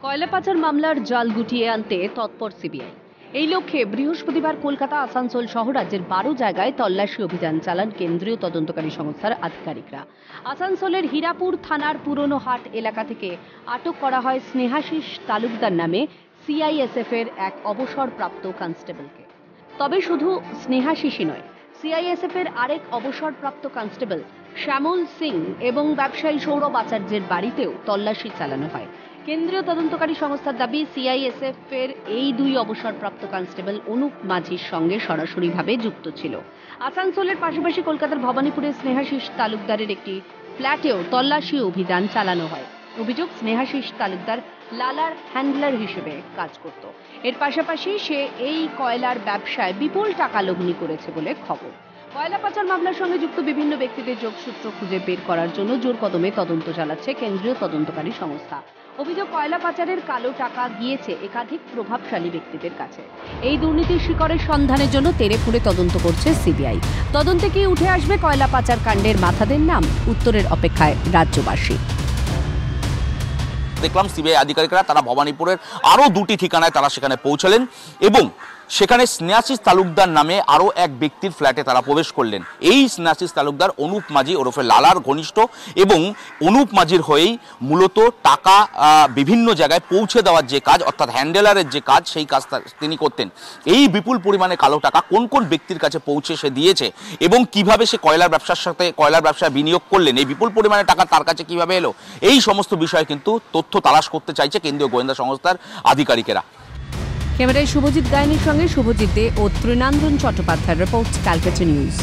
কয়লা পাচার মামলার জাল গুটিয়ে আনতে তৎপর সিবিআই। এই লক্ষ্যে বৃহস্পতিবার কলকাতা, আসানসোল সহ রাজ্যের 12 জায়গায় তল্লাশি অভিযান চালান কেন্দ্রীয় তদন্তকারী সংস্থার আধিকারিকরা। আসানসোলের হীরাপুর থানার পুরনো হাট এলাকা থেকে আটক করা হয় স্নেহাশিস তালুকদার নামে সিআইএসএফ এর এক অবসরপ্রাপ্ত কনস্টেবলকে। তবে শুধু স্নেহাশিসই নয়, সিআইএসএফ এর আরেক অবসরপ্রাপ্ত কনস্টেবল শ্যামল সিং এবং ব্যবসায়ী সৌরভ আচার্যের বাড়িতেও তল্লাশি চালানো হয়। কেন্দ্রীয় তদন্তকারী সংস্থার দাবি, সিআইএসএফ এর এই দুই অবসরপ্রাপ্ত কনস্টেবল অনুপ মাঝির সঙ্গে সরাসরিভাবে যুক্ত ছিল। আসানসোলের পাশাপাশি কলকাতার ভবানীপুরে স্নেহাশিস তালুকদারের একটি ফ্ল্যাটেও তল্লাশি অভিযান চালানো হয়। অভিযোগ, স্নেহাশিস তালুকদার লালার হ্যান্ডলার হিসেবে কাজ করত। এর পাশাপাশি সে এই কয়লার ব্যবসায় বিপুল টাকা লগ্নি করেছে বলে খবর। কয়লা পাচার মামলার সঙ্গে যুক্ত বিভিন্ন ব্যক্তিদের যোগসূত্র খুঁজে বের করার জন্য জোর কদমে তদন্ত চালাচ্ছে কেন্দ্রীয় তদন্তকারী সংস্থা। অভিযোগ, কয়লা পাচারের কালো টাকা গিয়েছে একাধিক প্রভাবশালী ব্যক্তিদের কাছে। এই দুর্নীতির শিকড়ের সন্ধানের জন্য তেড়েফুঁড়ে তদন্ত করছে সিবিআই। তদন্তে কি উঠে আসবে কয়লা পাচার কাণ্ডের মাথাদের নাম? উত্তরের অপেক্ষায় রাজ্যবাসী। দেখলাম সিবিআই আধিকারিকরা তারা ভবানীপুরের আরো দুটি ঠিকানায় তারা সেখানে পৌঁছালেন এবং সেখানে স্নেহাশিস তালুকদার নামে আরো এক ব্যক্তির ফ্ল্যাটে তারা প্রবেশ করলেন। এই স্নেহাশিস তালুকদার অনুপ মাঝি ওরফে লালার ঘনিষ্ঠ এবং অনুপ মাঝির হয়েই মূলত টাকা বিভিন্ন জায়গায় পৌঁছে দেওয়ার যে কাজ, অর্থাৎ হ্যান্ডেলারের যে কাজ, সেই কাজ তিনি করতেন। এই বিপুল পরিমাণে কালো টাকা কোন কোন ব্যক্তির কাছে পৌঁছে সে দিয়েছে এবং কিভাবে সে কয়লার ব্যবসায় বিনিয়োগ করলেন, এই বিপুল পরিমাণে টাকা তার কাছে কিভাবে এলো, এই সমস্ত বিষয়ে কিন্তু তথ্য তালাশ করতে চাইছে কেন্দ্রীয় গোয়েন্দা সংস্থার আধিকারিকেরা। ক্যামেরায় শুভজিৎ গায়নের সঙ্গে শুভজিৎ দে ও তৃণাঞ্জন চট্টোপাধ্যায়ের রিপোর্ট, ক্যালকাটা নিউজ।